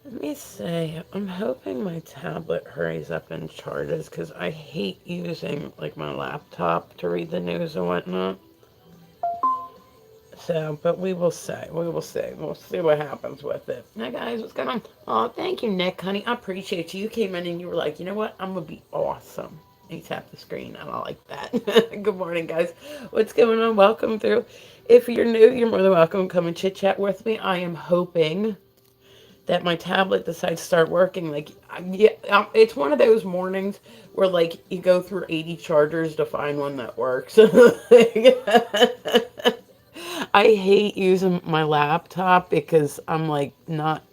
Let me say, I'm hoping my tablet hurries up and charges because I hate using like my laptop to read the news and whatnot. So, but we will see. We will see. We'll see what happens with it. Hi guys, what's going on? Oh, thank you, Nick, honey. I appreciate you. You came in and you were like, you know what? I'm gonna be awesome. And you tapped the screen, and I like that. Good morning, guys. What's going on? Welcome through. If you're new, you're more than welcome. Come and chit chat with me. I am hoping that my tablet decides to start working. Like, yeah, it's one of those mornings where like you go through 80 chargers to find one that works. I hate using my laptop because I'm like not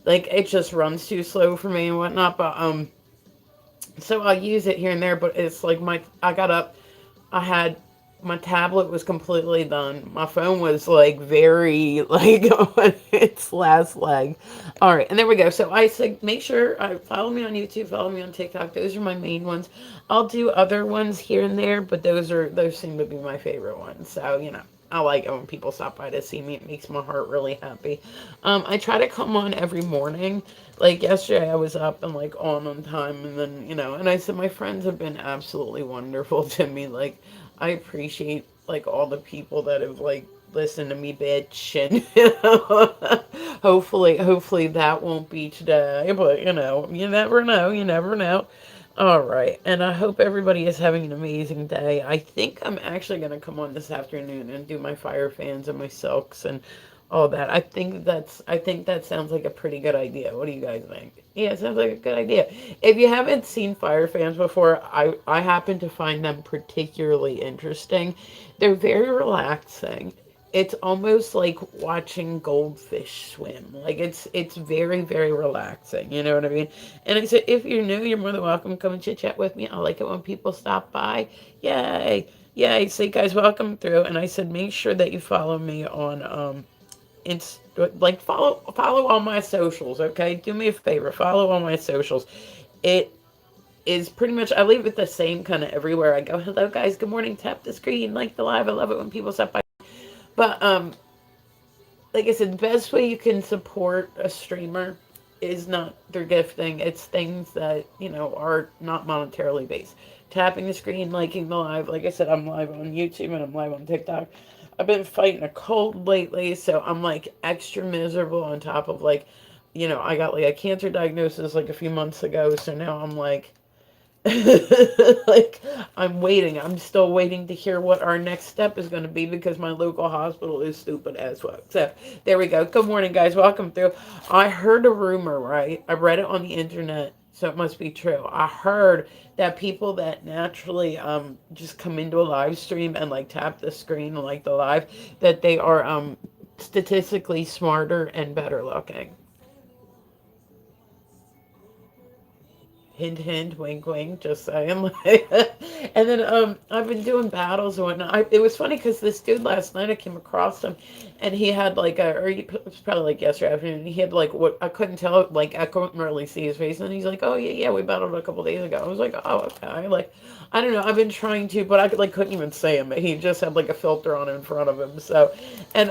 like it just runs too slow for me and whatnot. But so I use it here and there. But it's like I got up, I had my tablet was completely done. My phone was like very like on its last leg. All right, and there we go. So I said, make sure I follow me on YouTube, follow me on TikTok. Those are my main ones. I'll do other ones here and there, but those seem to be my favorite ones. So I like it when people stop by to see me. It makes my heart really happy. I try to come on every morning. Like yesterday, I was up and like on time, and then and I said my friends have been absolutely wonderful to me. Like I appreciate like all the people that have like listened to me bitch, and hopefully that won't be today. But you never know. You never know. All right, and I hope everybody is having an amazing day. I think I'm actually going to come on this afternoon and do my fire fans and my silks and all that. I think that sounds like a pretty good idea. What do you guys think? Yeah, it sounds like a good idea. If you haven't seen fire fans before, I happen to find them particularly interesting. They're very relaxing. It's almost like watching goldfish swim. Like it's very very relaxing. You know what I mean? And I said, if you're new, you're more than welcome. Come and chit chat with me. I like it when people stop by. Yay! Yay! So you guys welcome through. And I said, make sure that you follow me on it's like follow all my socials. Okay, do me a favor, follow all my socials. It is pretty much, I leave it the same kind of everywhere I go. Hello guys, good morning, tap the screen, like the live. I love it when people stop by. But like I said, the best way you can support a streamer is not through gifting. It's things that are not monetarily based. Tapping the screen, liking the live. Like I said, I'm live on YouTube and I'm live on TikTok. I've been fighting a cold lately, so I'm like extra miserable on top of like, I got like a cancer diagnosis like a few months ago, so now I'm like like I'm waiting. I'm still waiting to hear what our next step is going to be because my local hospital is stupid as fuck. So there we go. Good morning, guys. Welcome through. I heard a rumor, right? I read it on the internet, so it must be true. I heard that people that naturally just come into a live stream and like tap the screen and like the live, that they are statistically smarter and better looking. Hint, hint, wink, wink, just saying. Like, and then I've been doing battles and whatnot. It was funny because this dude last night, I came across him, and he had like it was probably like yesterday afternoon. He had like what I couldn't tell, like I couldn't really see his face, and he's like, "Oh yeah, yeah, we battled a couple days ago." I was like, "Oh okay." Like, I don't know. I've been trying to, but I could like couldn't even see him. He just had like a filter on in front of him. So, and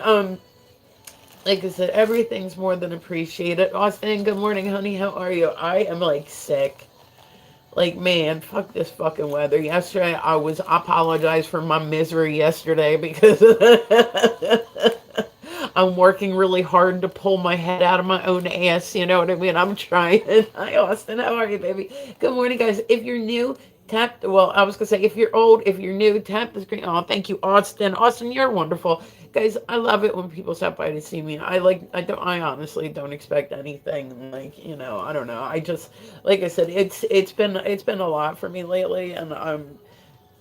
like I said, everything's more than appreciated. Austin, good morning, honey. How are you? I am like sick. Like, man, fuck this fucking weather. Yesterday, I apologized for my misery yesterday because I'm working really hard to pull my head out of my own ass. You know what I mean? I'm trying. Hi, Austin. How are you, baby? Good morning, guys. If you're new, well, I was going to say, if you're old, if you're new, tap the screen. Oh, thank you, Austin. Austin, you're wonderful. Guys, I love it when people stop by to see me. I honestly don't expect anything. Like, I don't know. I just, like I said, it's been a lot for me lately, and I'm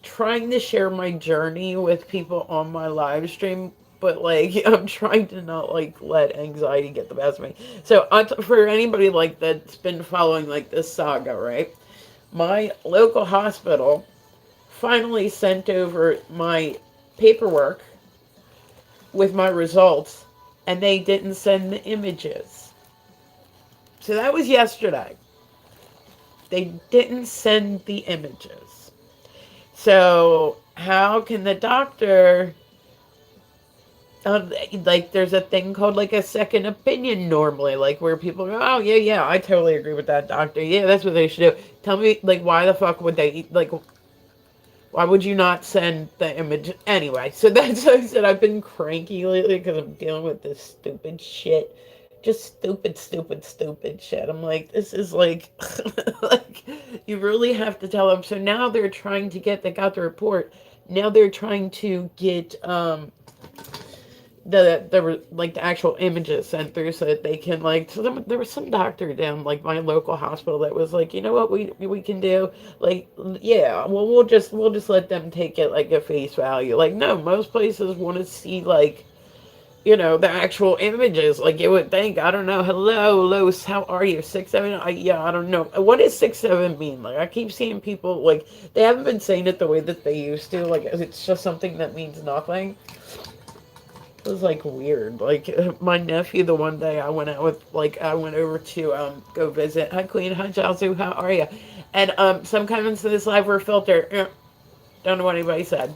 trying to share my journey with people on my live stream, but like I'm trying to not like let anxiety get the best of me. So for anybody like that's been following like this saga, right? My local hospital finally sent over my paperwork with my results, and they didn't send the images. So that was yesterday. They didn't send the images. So how can the doctor like there's a thing called like a second opinion normally, like where people go, oh yeah, yeah, I totally agree with that doctor. Yeah, that's what they should do. Tell me, like, why the fuck would they like? Why would you not send the image anyway? So that's what I said. I've been cranky lately because I'm dealing with this stupid shit. Just stupid, stupid, stupid shit. I'm like, this is like, like, you really have to tell them. So now they're trying to get, they got the report. Now they're trying to get, there were like the actual images sent through so that they can like so there was some doctor down like my local hospital that was like, you know what we can do, like, yeah, well we'll just let them take it like at face value. Like, no, most places want to see like, the actual images. Like, you would think, I don't know, hello Los, how are you, 6'7"? Yeah, I don't know, what does 6'7" mean? Like, I keep seeing people like they haven't been saying it the way that they used to, like it's just something that means nothing. It was like weird. Like, my nephew, the one day I went out with, like, I went over to go visit. Hi Queen, hi Jiaozu, how are you? And some comments to this live were filtered. Don't know what anybody said.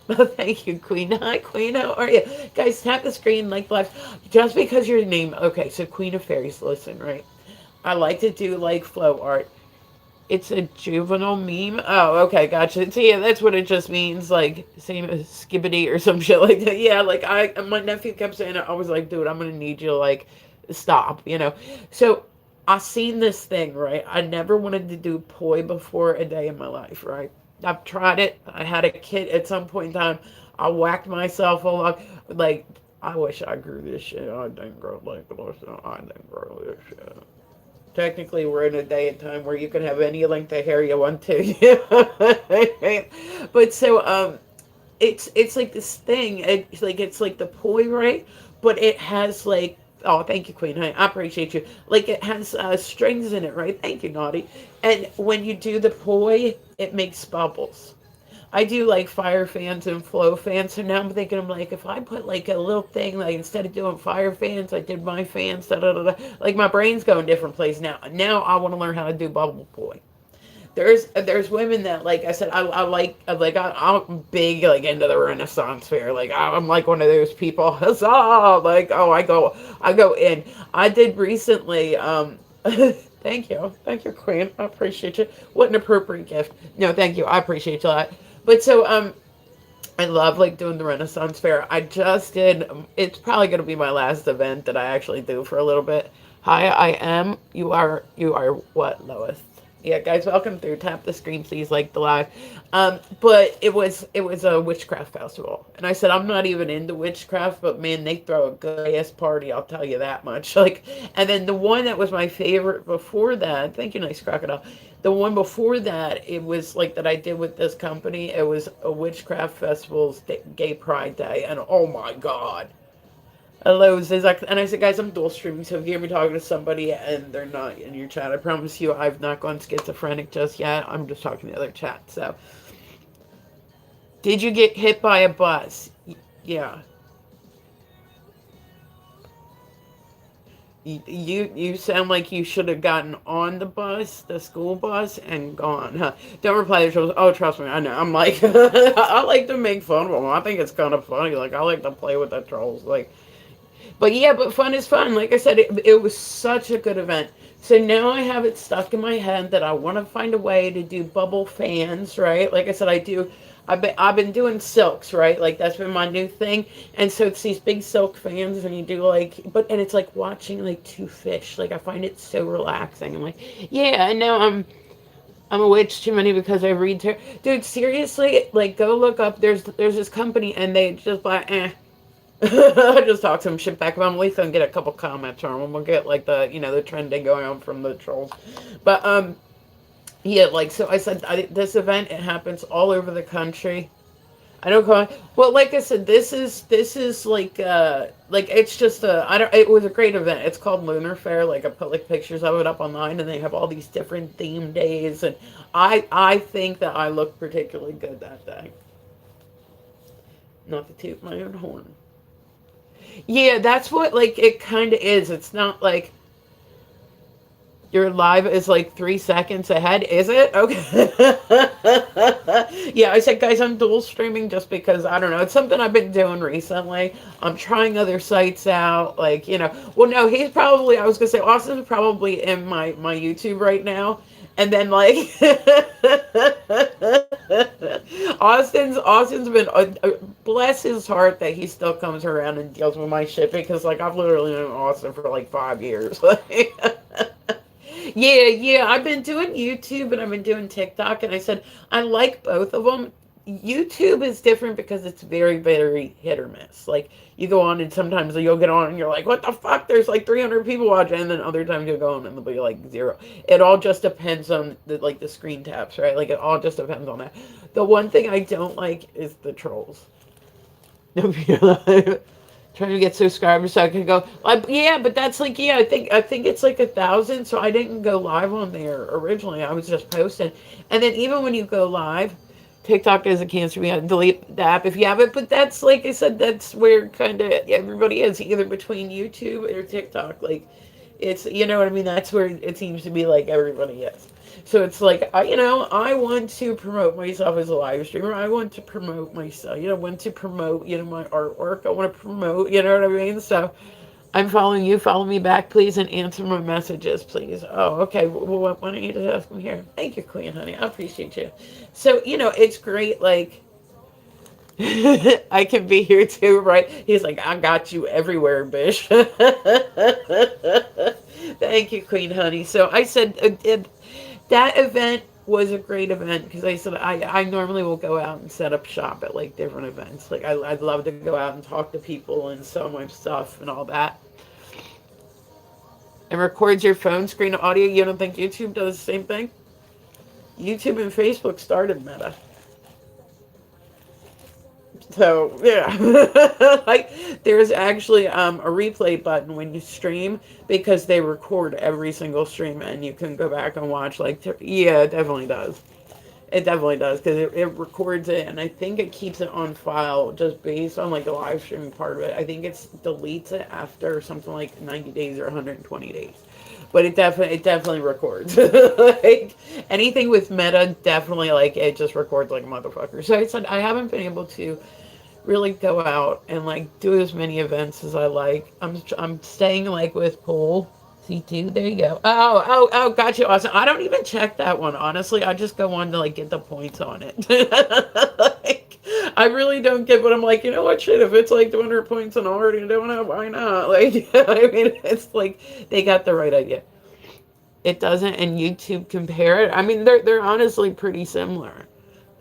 Oh, thank you, Queen. Hi Queen, how are you? Guys, tap the screen, like live. Just because your name, okay, so Queen of Fairies, listen, right? I like to do like flow art. It's a juvenile meme. Oh, okay, gotcha. So yeah, that's what it just means. Like, same as skibbity or some shit like that. Yeah, like my nephew kept saying it. I was like, dude, I'm gonna need you to like stop. So I seen this thing, right? I never wanted to do poi before a day in my life, right? I've tried it. I had a kid at some point in time. I whacked myself a lot. Like, I wish I grew this shit. I didn't grow like this. I didn't grow this shit. Technically, we're in a day and time where you can have any length of hair you want to. But so it's like this thing. It's like the poi, right? But it has like, oh, thank you, Queen. I appreciate you. Like, it has strings in it, right? Thank you, Naughty. And when you do the poi, it makes bubbles. I do like fire fans and flow fans. So now I'm thinking, I'm like, if I put like a little thing, like instead of doing fire fans, I did my fans, da da da da. Like, my brain's going different places now. Now I want to learn how to do bubble poi. There's women that, like I said, I'm big like into the Renaissance fair. Like, I'm like one of those people. Huzzah! Like, oh, I go in. I did recently. Thank you, Queen. I appreciate you. What an appropriate gift. No, thank you. I appreciate you a lot. But so I love like doing the Renaissance fair. I just did. It's probably going to be my last event that I actually do for a little bit. Hi, I am. You are what, Lois? Yeah, guys, welcome through. Tap the screen, please, like the live. But it was a witchcraft festival, and I said I'm not even into witchcraft, but man, they throw a good ass party. I'll tell you that much. Like, and then the one that was my favorite before that. Thank you, nice crocodile. The one before that, it was like that I did with this company. It was a witchcraft festival's gay pride day, and oh my god. Hello, Zizak. And I said, guys, I'm dual streaming, so if you hear me talking to somebody and they're not in your chat, I promise you I've not gone schizophrenic just yet. I'm just talking to the other chat. So, did you get hit by a bus? Yeah. You sound like you should have gotten on the bus, the school bus, and gone. Huh? Don't reply to the trolls. Oh, trust me, I know. I'm like, I like to make fun of them. I think it's kind of funny. Like, I like to play with the trolls. Like, but yeah, but fun is fun. Like I said, it was such a good event. So now I have it stuck in my head that I want to find a way to do bubble fans, right? Like I said, I've been doing silks, right? Like, that's been my new thing. And so it's these big silk fans, and you do like, and it's like watching like two fish. Like, I find it so relaxing. I'm like, yeah, and now I'm a witch too many because I read tarot. Dude, seriously, like, go look up. There's this company, and they just like, I just talk some shit back about him. At least I can get a couple comments from him. We'll get like the trending going on from the trolls. But yeah, like, so I said, this event, it happens all over the country. I don't call it. Well, like I said, this is like it's just a I don't. It was a great event. It's called Lunar Fair. Like, I put like pictures of it up online, and they have all these different theme days, and I think that I look particularly good that day. Not to toot my own horn. Yeah, that's what, like, it kind of is. It's not like, Your live is like 3 seconds ahead, is it? Okay. Yeah, I said, guys, I'm dual streaming just because I don't know. It's something I've been doing recently. I'm trying other sites out. Like, well, no, he's probably, I was going to say, Austin's probably in my YouTube right now. And then like Austin's been bless his heart that he still comes around and deals with my shit because like I've literally known Austin for like 5 years. Yeah, I've been doing YouTube and I've been doing TikTok, and I said I like both of them. YouTube is different because it's very, very hit or miss. Like you go on and sometimes you'll get on and you're like, what the fuck? There's like 300 people watching, and then other times you'll go on and there'll be like zero. It all just depends on the screen taps, right? Like it all just depends on that. The one thing I don't like is the trolls. Trying to get subscribers so I can go like, yeah, but that's like, yeah, I think it's like 1,000, so I didn't go live on there originally. I was just posting. And then even when you go live, TikTok is a cancer. We have to delete the app if you have it. But that's like I said, that's where kind of everybody is, either between YouTube or TikTok. Like it's, you know what I mean? That's where it seems to be like everybody is. So it's like, I want to promote myself as a live streamer. I want to promote myself, want to promote, my artwork. I want to promote, you know what I mean? So I'm following you. Follow me back, please, and answer my messages, please. Oh, okay. Well, why don't you just ask me here? Thank you, Queen, honey. I appreciate you. So, it's great. Like, I can be here too, right? He's like, I got you everywhere, bish. Thank you, Queen, honey. So I said, that event was a great event because I said I normally will go out and set up shop at like different events. Like I'd love to go out and talk to people and sell my stuff and all that. And records your phone screen audio. You don't think YouTube does the same thing? YouTube and Facebook started Meta. So yeah, like there's actually a replay button when you stream because they record every single stream and you can go back and watch. Like yeah, it definitely does. It definitely does because it records it, and I think it keeps it on file just based on like the live streaming part of it. I think it deletes it after something like 90 days or 120 days. But it definitely records. Like anything with Meta, definitely like it just records like a motherfucker. So I said I haven't been able to really go out and like do as many events as I like. I'm staying like with Pool C2. There you go. Oh, gotcha, awesome. I don't even check that one honestly. I just go on to like get the points on it. Like, I really don't get what I'm like. You know what? Shit, if it's like 200 points and I'm already doing it, why not? Like, I mean, it's like they got the right idea. It doesn't, and YouTube compare it. I mean, they're honestly pretty similar.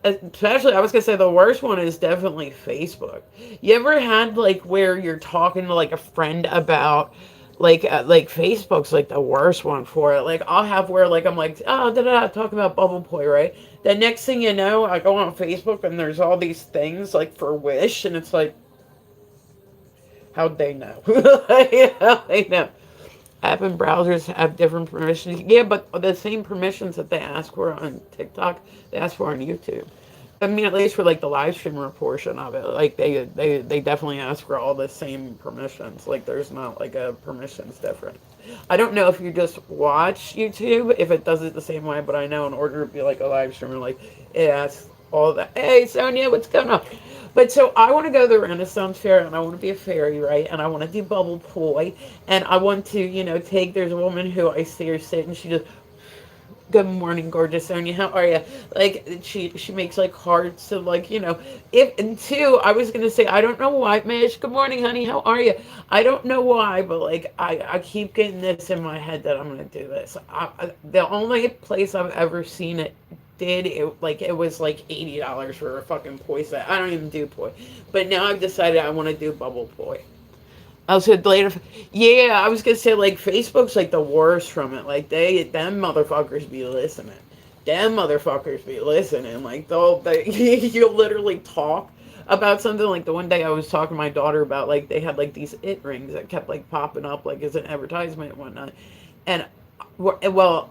Especially, I was gonna say the worst one is definitely Facebook. You ever had like where you're talking to like a friend about like Facebook's like the worst one for it. Like I'll have where like I'm like talking about Bubble Boy, right? The next thing you know, I go on Facebook and there's all these things like for Wish, and it's like, how'd they know? How'd they know? App and browsers have different permissions. Yeah, but the same permissions that they ask for on TikTok, they ask for on YouTube. I mean, at least for like the live streamer portion of it, like they definitely ask for all the same permissions. Like there's not like a permissions difference. I don't know if you just watch YouTube if it does it the same way, but I know in order to be like a live streamer, like it asks all that. Hey Sonia, what's going on? But so I want to go to the Renaissance Fair and I want to be a fairy, right? And I want to do Bubble Boy, and I want to, take. There's a woman who I see her sit and she just, good morning, gorgeous Sonia. How are you? Like she makes like hearts. So like if and two, I was gonna say I don't know why, Mish. Good morning, honey. How are you? I don't know why, but like I keep getting this in my head that I'm gonna do this. The only place I've ever seen it it was like $80 for a fucking poi set. I don't even do poi, but now I've decided I want to do Bubble Poi. I said later, yeah, I was gonna say like Facebook's like the worst from it. Like them motherfuckers be listening. Them motherfuckers be listening. Like you literally talk about something. Like the one day I was talking to my daughter about like they had like these it rings that kept like popping up like as an advertisement and whatnot. And well,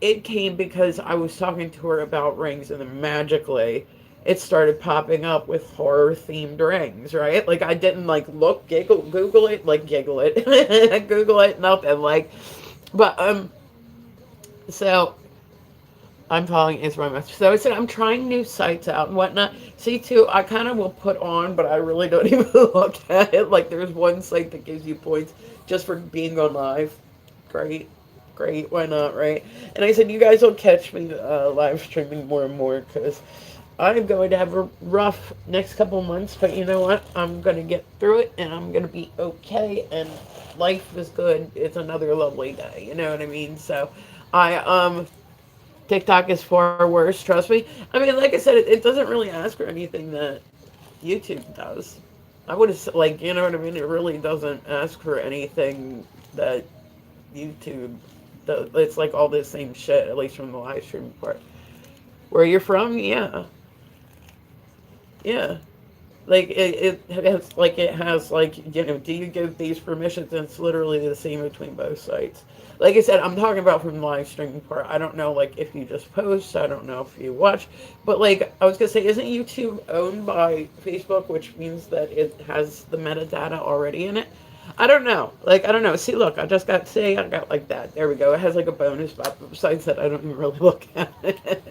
it came because I was talking to her about rings, and then magically it started popping up with horror themed rings, right? Like I didn't like look, Google it, Google it, nothing. Like, but So I'm following Instagram message. So I said I'm trying new sites out and whatnot. See, too, I kind of will put on, but I really don't even look at it. Like, there's one site that gives you points just for being on live. Great, great. Why not, right? And I said, you guys will catch me live streaming more and more because I'm going to have a rough next couple months. But you know what? I'm going to get through it and I'm going to be okay. And life is good. It's another lovely day. You know what I mean? So I TikTok is far worse, trust me. I mean, like I said, it doesn't really ask for anything that YouTube does. I would have, like, you know what I mean? It really doesn't ask for anything that YouTube does. It's like all the same shit, at least from the live stream part. Where you're from, yeah. Yeah. Like it has like, you know, do you give these permissions? And it's literally the same between both sites. Like I said, I'm talking about from the live streaming part. I don't know, like, if you just post. I don't know if you watch. But like I was gonna say, isn't YouTube owned by Facebook, which means that it has the metadata already in it? I don't know. Like, I don't know. See, look, I just got, say, I got like that. There we go. It has like a bonus, but besides that, I don't even really look at it.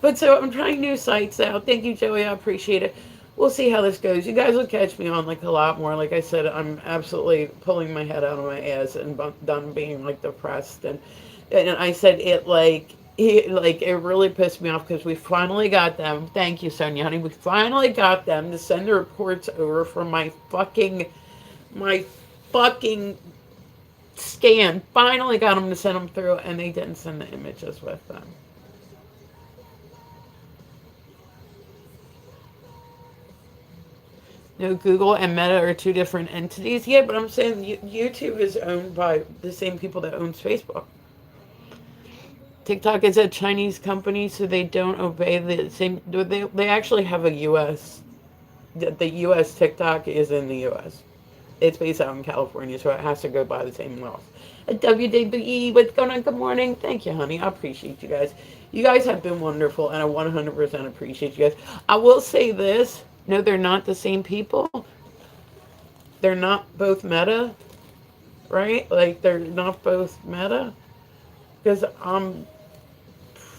But so I'm trying new sites out. Thank you, Joey. I appreciate it. We'll see how this goes. You guys will catch me on like a lot more. Like I said, I'm absolutely pulling my head out of my ass and done being like depressed. And I said it like, it really pissed me off because we finally got them. Thank you, Sonia, honey. We finally got them to send the reports over from my fucking scan. Finally got them to send them through, and they didn't send the images with them. No, Google and Meta are two different entities. Yeah, but I'm saying YouTube is owned by the same people that owns Facebook. TikTok is a Chinese company, so they don't obey the same. They actually have a U.S. The U.S. TikTok is in the U.S. It's based out in California, so it has to go by the same laws. WDBE, what's going on? Good morning. Thank you, honey. I appreciate you guys. You guys have been wonderful, and I 100% appreciate you guys. I will say this. No, they're not the same people. They're not both Meta, right? Like, they're not both Meta. Because I'm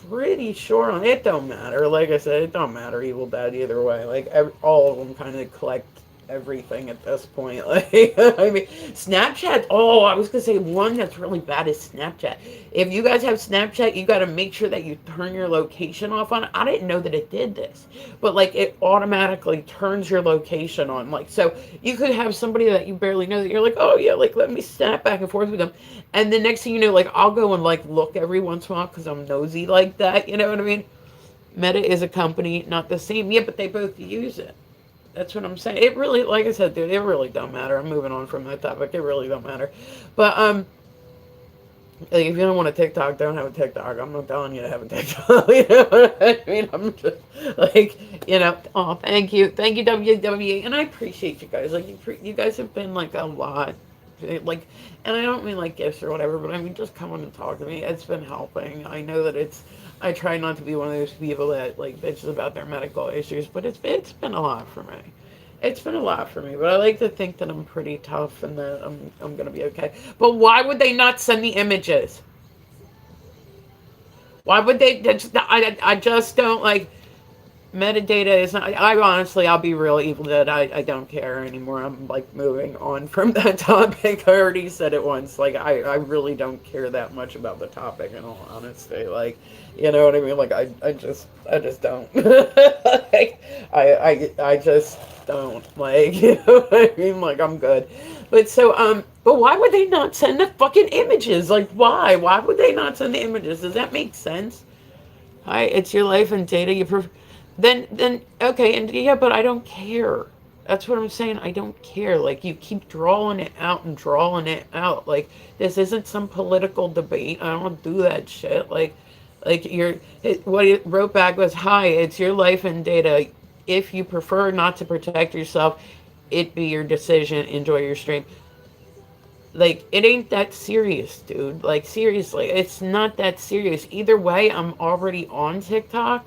pretty sure on it don't matter. Like I said, it don't matter Evil Dead either way. Like, all of them kind of collect everything at this point. Like, I mean, Snapchat. Oh, I was gonna say one that's really bad is Snapchat. If you guys have Snapchat, you got to make sure that you turn your location off on it. I didn't know that it did this, but like it automatically turns your location on. Like, so you could have somebody that you barely know that you're like, oh yeah, like let me snap back and forth with them, and the next thing you know, like I'll go and like look every once in a while because I'm nosy like that. You know what I mean? Meta is a company, not the same. Yeah, but they both use it. That's what I'm saying. It really, like I said, dude, it really don't matter. I'm moving on from that topic. It really don't matter. But like, if you don't want a TikTok, don't have a TikTok. I'm not telling you to have a TikTok. You know what I mean? I'm just like, you know. Oh, thank you, WWE, and I appreciate you guys. Like, you guys have been like a lot. Like, and I don't mean like gifts or whatever, but I mean just coming and talk to me. It's been helping. I know that it's. I try not to be one of those people that like bitches about their medical issues, but it's been a lot for me. It's been a lot for me, but I like to think that I'm pretty tough and that I'm gonna be okay. But why would they not send the images? Why would they? I just don't like. Metadata is not. I honestly, I'll be real Evil Dead. I don't care anymore. I'm like moving on from that topic. I already said it once. Like I really don't care that much about the topic. In all honesty, like, you know what I mean. Like I just don't. Like I just don't. Like, you know what I mean. Like I'm good. But so but why would they not send the fucking images? Like why? Why would they not send the images? Does that make sense? Hi, it's your life and data. Then okay, and yeah, but I don't care. That's what I'm saying. I don't care. Like you keep drawing it out and drawing it out. Like this isn't some political debate. I don't do that shit. Like what it wrote back was, "Hi, it's your life and data. If you prefer not to protect yourself, it be your decision. Enjoy your stream." Like it ain't that serious, dude. Like seriously, it's not that serious. Either way, I'm already on TikTok.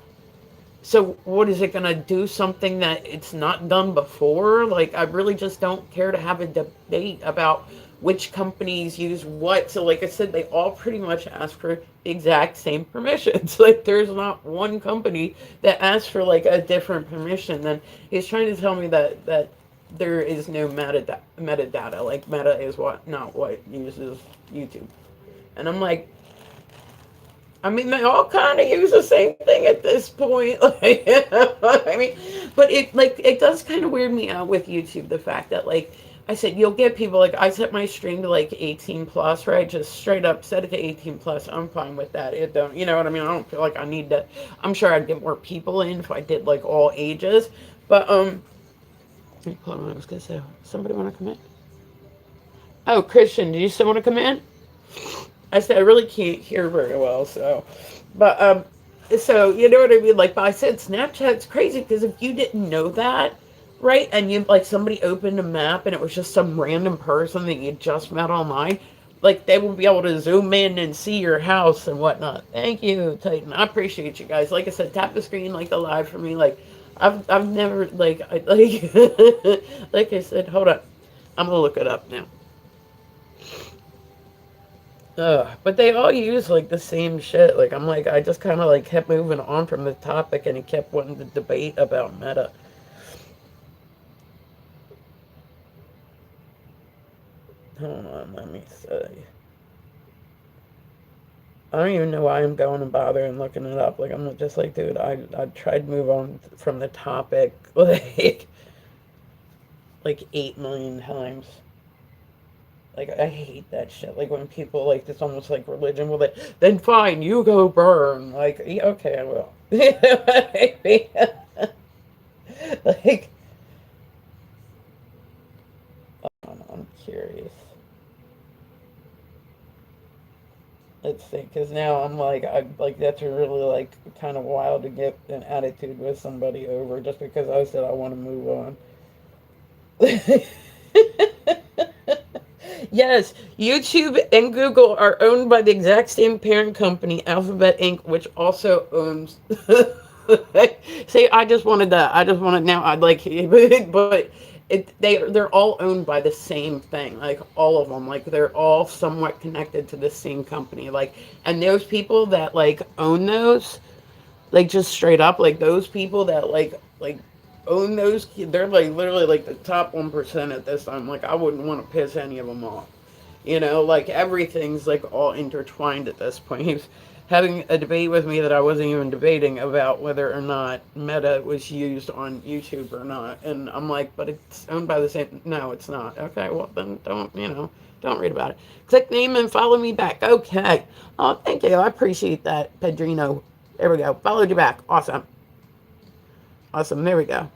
So what is it going to do something that it's not done before? Like I really just don't care to have a debate about which companies use what. So, like I said, they all pretty much ask for the exact same permissions. Like, there's not one company that asks for like a different permission. Then he's trying to tell me that there is no metadata. Like, meta is what, not what uses YouTube. And I'm like, I mean, they all kind of use the same thing at this point. Like, I mean, but it does kind of weird me out with YouTube, the fact that, like I said, you'll get people, like, I set my stream to like 18 plus, right? Just straight up set it to 18 plus. I'm fine with that. It don't, you know what I mean? I don't feel like I need to. I'm sure I'd get more people in if I did like all ages. But hold on, I was gonna say, somebody want to come in? Oh, Christian, do you still want to come in? I said I really can't hear very well, but so you know what I mean. Like, but I said Snapchat's crazy because if you didn't know that, right, and you like somebody opened a map and it was just some random person that you just met online, like they will be able to zoom in and see your house and whatnot. Thank you, Titan. I appreciate you guys. Like I said, tap the screen like the live for me. Like I've never like I said. Hold on, I'm gonna look it up now. But they all use like the same shit. Like I'm like I just kind of like kept moving on from the topic, and he kept wanting to debate about meta. Hold on, let me see. I don't even know why I'm going and bothering looking it up. Like I'm just like, dude, I tried to move on from the topic like 8 million times. Like I hate that shit. Like when people like it's almost like religion. Well, then fine, you go burn. Like yeah, okay, I will. Like I'm curious. Let's see, because now I'm like I like that's really like kind of wild to get an attitude with somebody over just because I said I want to move on. Yes, YouTube and Google are owned by the exact same parent company, Alphabet Inc., which also owns. See, I just wanted that. I just wanted now. I'd like, but they're all owned by the same thing. Like all of them, like they're all somewhat connected to the same company. Like, and those people that like own those, like just straight up, like those people that like own those, they're like literally like the top 1% at this time. Like I wouldn't want to piss any of them off. You know, like everything's like all intertwined at this point. He was having a debate with me that I wasn't even debating about whether or not Meta was used on YouTube or not. And I'm like, but it's owned by the same. No, it's not. Okay, well then don't read about it. Click name and follow me back. Okay. Oh, thank you. I appreciate that, Pedrino. There we go. Followed you back. Awesome. Awesome. There we go.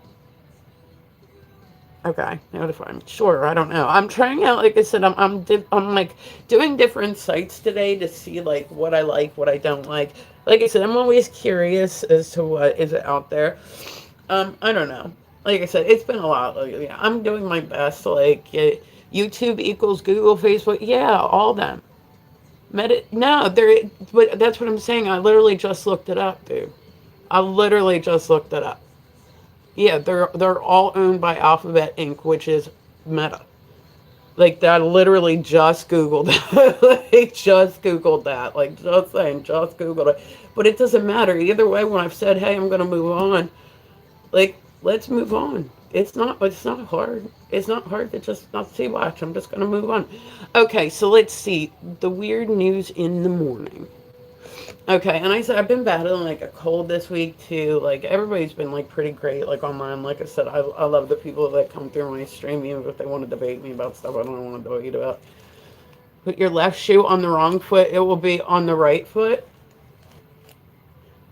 Okay, notify me. Sure, I don't know. I'm trying out. Like I said, I'm like doing different sites today to see like what I like, what I don't like. Like I said, I'm always curious as to what is out there. I don't know. Like I said, it's been a lot lately. I'm doing my best. Like YouTube equals Google, Facebook. Yeah, all them. Meta. No, there. But that's what I'm saying. I literally just looked it up, dude. I literally just looked it up. Yeah, they're all owned by Alphabet Inc., which is Meta. Like that, I literally just Googled that. Like just Googled that. Like just saying, just Googled it. But it doesn't matter either way. When I've said, "Hey, I'm gonna move on," like let's move on. It's not hard. It's not hard to just not see watch. I'm just gonna move on. Okay, so let's see the weird news in the morning. Okay, and I said I've been battling like a cold this week too. Like everybody's been like pretty great, like online. Like I said, I love the people that come through my stream, even if they want to debate me about stuff I don't want to debate about. Put your left shoe on the wrong foot; it will be on the right foot.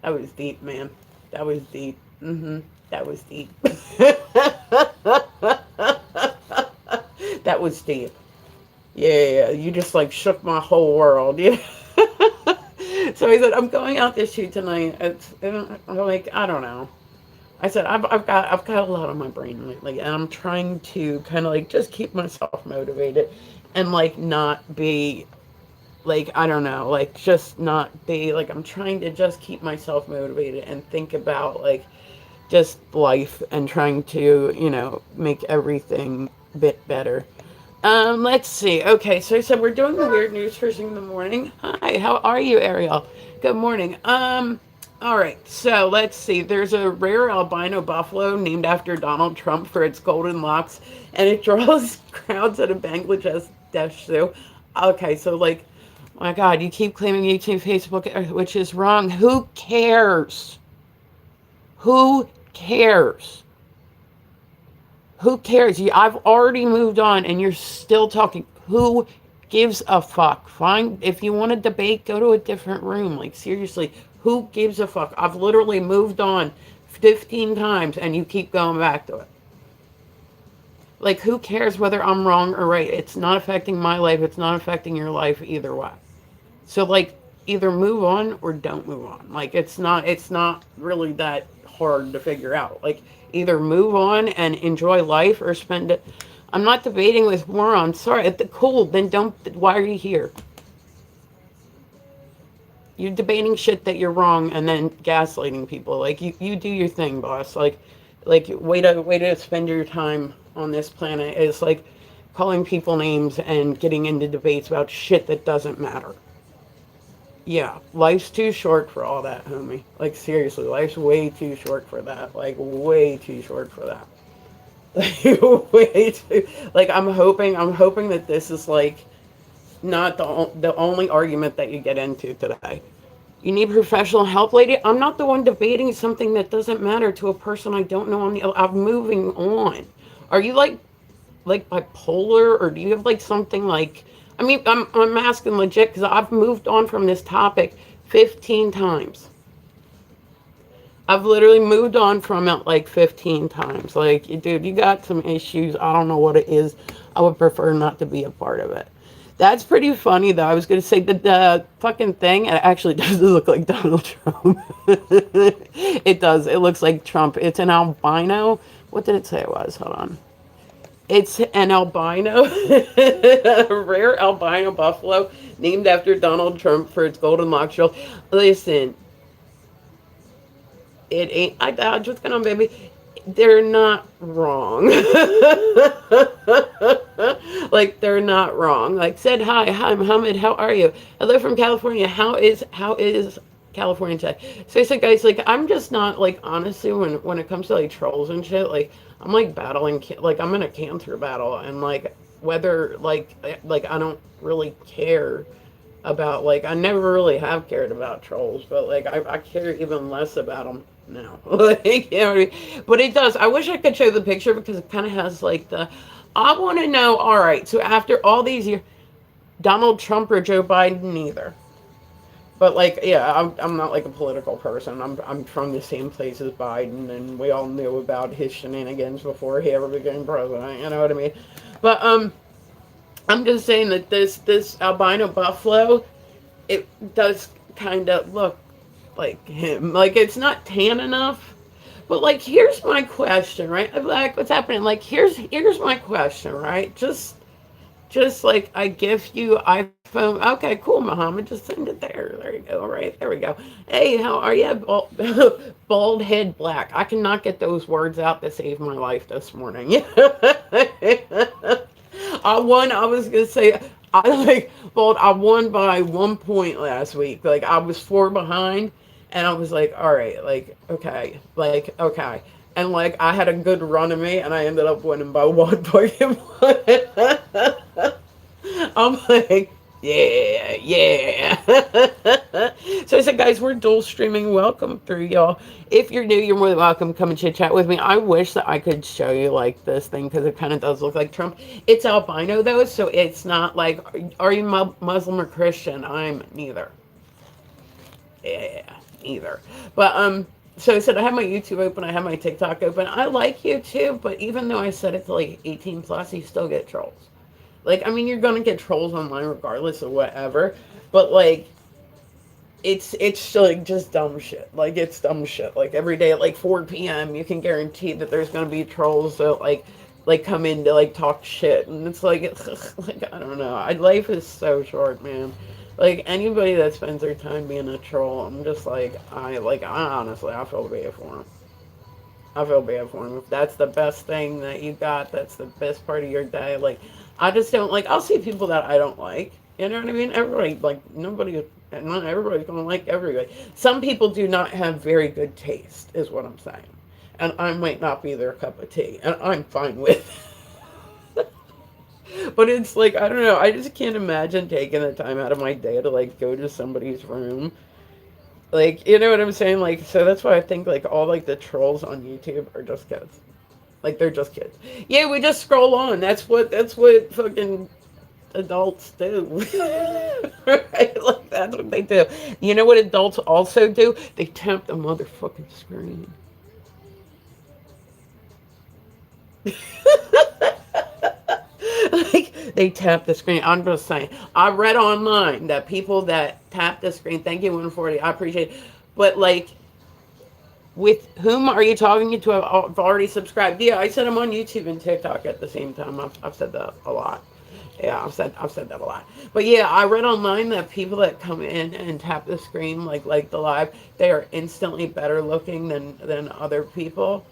That was deep, man. That was deep. That was deep. That was deep. Yeah, you just like shook my whole world. Yeah. So he said, I'm going out this shoot tonight. I'm like, I don't know. I said, I've got a lot on my brain lately, and I'm trying to kind of like just keep myself motivated and like not be like, I don't know, like just not be like, I'm trying to just keep myself motivated and think about like just life and trying to, make everything a bit better. Let's see. Okay, so I said we're doing the weird news first thing in the morning. Hi, how are you, Ariel? Good morning. All right. So let's see. There's a rare albino buffalo named after Donald Trump for its golden locks, and it draws crowds at a Bangladesh zoo. Okay, so like, my God, you keep claiming YouTube, Facebook, which is wrong. Who cares? Who cares? Who cares? I've already moved on and you're still talking. Who gives a fuck? Fine. If you want to debate, go to a different room. Like, seriously, who gives a fuck? I've literally moved on 15 times and you keep going back to it. Like, who cares whether I'm wrong or right? It's not affecting my life. It's not affecting your life either way. So, like, either move on or don't move on. Like, it's not really that hard to figure out. Like, either move on and enjoy life or spend it. I'm not debating with morons. Sorry, cool. Then don't. Why are you here? You're debating shit that you're wrong and then gaslighting people. Like, you do your thing, boss. Like way to spend your time on this planet is like calling people names and getting into debates about shit that doesn't matter. Yeah, life's too short for all that, homie. Like, seriously, life's way too short for that. Like, way too short for that. Like, way too. Like, I'm hoping that this is like not the only argument that you get into today. You need professional help, lady. I'm not the one debating something that doesn't matter to a person I don't know. I'm moving on. Are you like bipolar, or do you have like something like? I mean, I'm asking legit because I've moved on from this topic 15 times. I've literally moved on from it like 15 times. Like, dude, you got some issues. I don't know what it is. I would prefer not to be a part of it. That's pretty funny, though. I was going to say that the fucking thing, it actually does look like Donald Trump. It does. It looks like Trump. It's an albino. What did it say it was? Hold on. It's an albino, a rare albino buffalo named after Donald Trump for its golden locks. Listen, it ain't. I dodge what's going on, baby. They're not wrong. Like, they're not wrong. Like, said hi Muhammad, how are you? Hello from California. How is California today? So I said, guys, like, I'm just not like, honestly, when it comes to like trolls and shit, like, I'm like battling, like, I'm in a cancer battle, and like, whether like I don't really care about, like, I never really have cared about trolls, but like I care even less about them now. Like, you know what I mean? But it does. I wish I could show the picture because it kind of has like the. I want to know. All right, so after all these years, Donald Trump or Joe Biden, neither. But like, yeah, I'm not like a political person. I'm from the same place as Biden, and we all knew about his shenanigans before he ever became president. You know what I mean? But I'm just saying that this albino buffalo, it does kind of look like him. Like, it's not tan enough. But like, here's my question, right? Like, what's happening? Like, here's my question, right? Just like, I give you iPhone. Okay, cool, Muhammad. Just send it there. There you go. All right, there we go. Hey, how are you? Bald head black. I cannot get those words out to save my life this morning. I won. I was gonna say, I like, well, I won by 1 point last week. Like, I was four behind, and I was like, all right, like, okay, and like, I had a good run of me, and I ended up winning by 1 point. I'm like, yeah, yeah. So I said, guys, we're dual streaming. Welcome through, y'all. If you're new, you're more than welcome. Come and chit chat with me. I wish that I could show you like this thing because it kind of does look like Trump. It's albino though, so it's not like, are you Muslim or Christian? I'm neither. Yeah, neither. But so I said I have my YouTube open, I have my TikTok open. I like YouTube, but even though I set it to like 18 plus, you still get trolls. Like, I mean, you're gonna get trolls online regardless of whatever, but like, it's like just dumb shit. Like, it's dumb shit. Like, every day at like 4 p.m., you can guarantee that there's gonna be trolls that like come in to like talk shit, and it's like, like, I don't know. Life is so short, man. Like, anybody that spends their time being a troll, I'm just like, I honestly, I feel bad for them. I feel bad for him. If that's the best thing that you got, that's the best part of your day. Like, I just don't like. I'll see people that I don't like. You know what I mean? Everybody, like, nobody, not everybody's gonna like everybody. Some people do not have very good taste, is what I'm saying. And I might not be their cup of tea, and I'm fine with. But it's like, I don't know. I just can't imagine taking the time out of my day to like go to somebody's room. Like, you know what I'm saying? Like, so that's why I think like all like the trolls on YouTube are just kids. Like they're just kids. Yeah, we just scroll on. That's what fucking adults do. Right? Like that's what they do. You know what adults also do? They tap the motherfucking screen. Like they tap the screen. I'm just saying. I read online that people that tap the screen. Thank you, 140. I appreciate it. But like, with whom are you talking to? I've already subscribed. Yeah, I said I'm on YouTube and TikTok at the same time. I've said that a lot. Yeah, I've said that a lot. But yeah, I read online that people that come in and tap the screen like the live, they are instantly better looking than other people.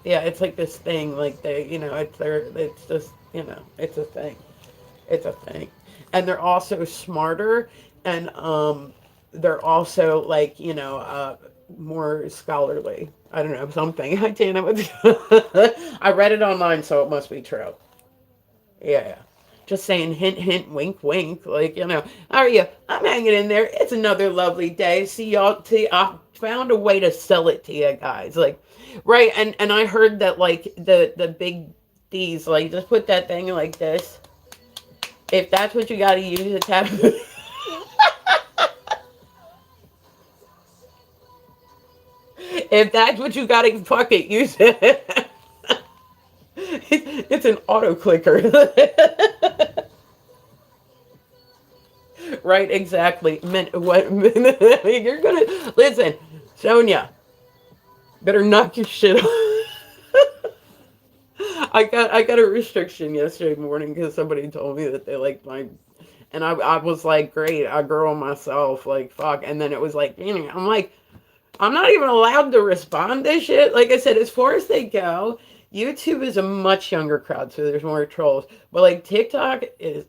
Yeah, it's like this thing. Like they, it's their. It's just it's a thing. It's a thing, and they're also smarter, and they're also like more scholarly. I don't know something. I can't know. I read it online, so it must be true. Yeah, yeah. Just saying, hint, hint, wink, wink. Like, how are you? I'm hanging in there. It's another lovely day. See y'all. I found a way to sell it to you guys. Like, right. And I heard that, like, the big D's, like, just put that thing like this. If that's what you got to use to tap. If that's what you got to fuck it, use it. It's an auto clicker. Right, exactly. What you're gonna listen, Sonia. Better knock your shit off. I got a restriction yesterday morning because somebody told me that they liked my, and I was like, great, I girl myself, like fuck, and then it was like, dang, I'm like, I'm not even allowed to respond to shit. Like I said, as far as they go, YouTube is a much younger crowd, so there's more trolls. But like TikTok is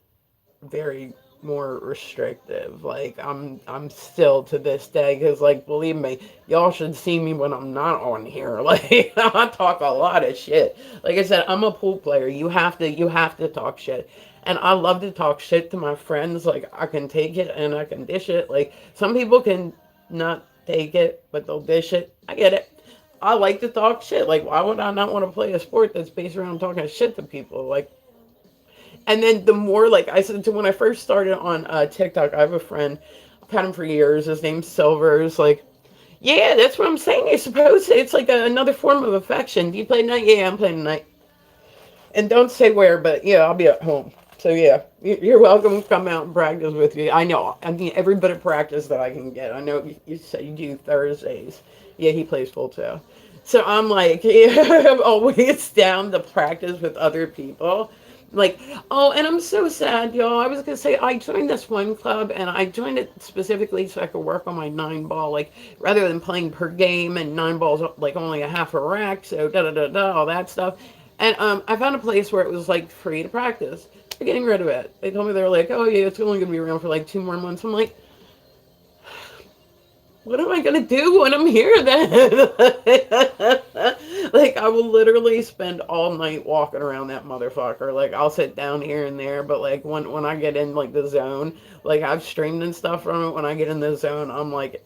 very more restrictive. Like I'm still to this day because like believe me, y'all should see me when I'm not on here. Like I talk a lot of shit. Like I said, I'm a pool player. You have to talk shit. And I love to talk shit to my friends. Like I can take it and I can dish it. Like some people can not take it, but they'll dish it. I get it. I like to talk shit. Like why would I not want to play a sport that's based around talking shit to people? Like and then the more, like I said, to when I first started on TikTok, I have a friend. I've had him for years. His name's Silvers. Like, yeah, that's what I'm saying. You're supposed to. It's like another form of affection. Do you play tonight? Yeah, I'm playing tonight. And don't say where, but yeah, I'll be at home. So yeah, you're welcome to come out and practice with me. I know. I mean, every bit of practice that I can get. I know you say you do Thursdays. Yeah, he plays full too. So I'm like, yeah, I'm always down to practice with other people. Like, oh, and I'm so sad, y'all. I was gonna say I joined this one club, and I joined it specifically so I could work on my 9 ball, like rather than playing per game and 9 balls, like only a half a rack, so da da da da, all that stuff. And I found a place where it was like free to practice. They're getting rid of it. They told me they were like, oh yeah, it's only gonna be around for like 2 more months. I'm like, what am I gonna do when I'm here then? Like I will literally spend all night walking around that motherfucker. Like I'll sit down here and there, but like when I get in like the zone, like I've streamed and stuff from it. When I get in the zone, I'm like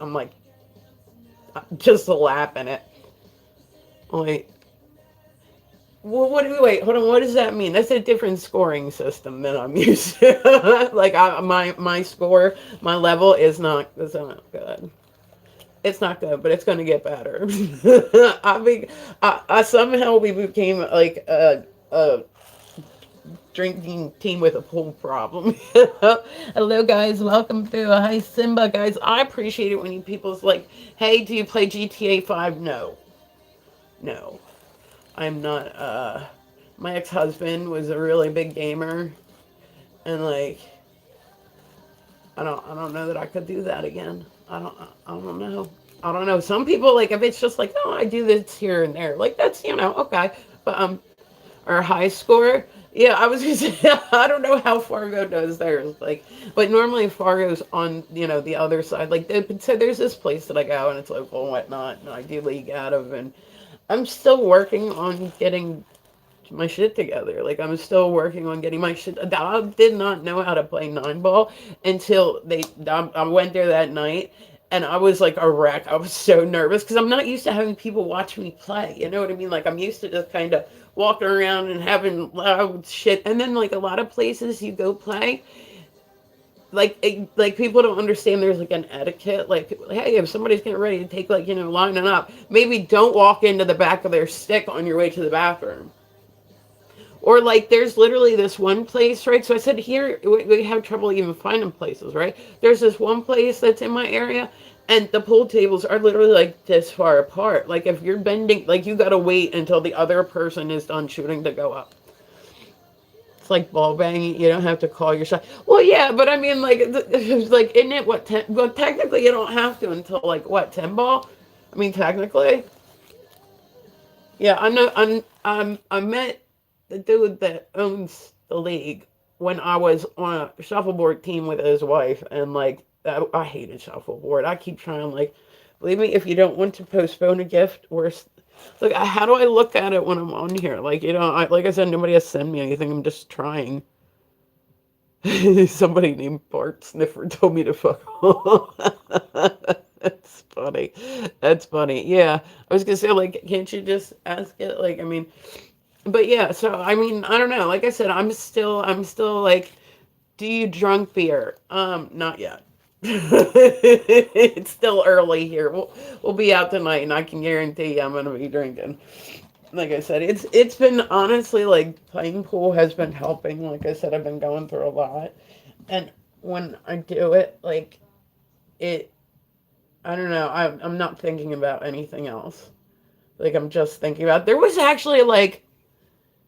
just lapping it. Like, well, wait, hold on. What does that mean? That's a different scoring system than I'm used to. Like my score, my level is not good. It's not good, but it's going to get better. I mean, I somehow we became like a drinking team with a pool problem. Hello, guys. Welcome to Hi Simba, guys. I appreciate it when you people's like, hey, do you play GTA 5? No, no, I'm not. My ex-husband was a really big gamer, and like, I don't know that I could do that again. I don't know. I don't know. Some people like if it's just like, oh, I do this here and there, like that's okay. But our high score, yeah, I was gonna say I don't know how Fargo does theirs, like, but normally Fargo's on the other side. Like, so there's this place that I go and it's local and whatnot, and I do league out of, and I'm still working on getting my shit together. Like I'm still working on getting my shit. I did not know how to play nine ball until I went there that night, and I was like a wreck. I was so nervous because I'm not used to having people watch me play. You know what I mean? Like I'm used to just kind of walking around and having loud shit. And then like a lot of places you go play, like people don't understand there's like an etiquette. Like hey, if somebody's getting ready to take like lining up, maybe don't walk into the back of their stick on your way to the bathroom. Or like there's literally this one place, right? So I said here we have trouble even finding places, right? There's this one place that's in my area, and the pool tables are literally like this far apart. Like if you're bending, like you gotta wait until the other person is done shooting to go up. It's like ball banging. You don't have to call your shot. Well, yeah, but I mean, like, it's like, isn't it what? Well, technically, you don't have to until like what 10 ball. I mean, technically, yeah. I know. I met the dude that owns the league when I was on a shuffleboard team with his wife, and like I hated shuffleboard. I keep trying, like, believe me, if you don't want to postpone a gift, or look, how do I look at it when I'm on here? Like, like I said, nobody has sent me anything. I'm just trying. Somebody named Bart Sniffer told me to fuck off. That's funny. That's funny. Yeah, I was gonna say, like, can't you just ask it? Like, I mean, but yeah. So I mean, I don't know. Like I said, I'm still like, do you drunk beer? Not yet. It's still early here. We'll be out tonight, and I can guarantee you I'm gonna be drinking. Like I said, it's been honestly like playing pool has been helping. Like I said, I've been going through a lot, and when I do it, like it, I don't know. I'm not thinking about anything else. Like I'm just thinking about. There was actually like,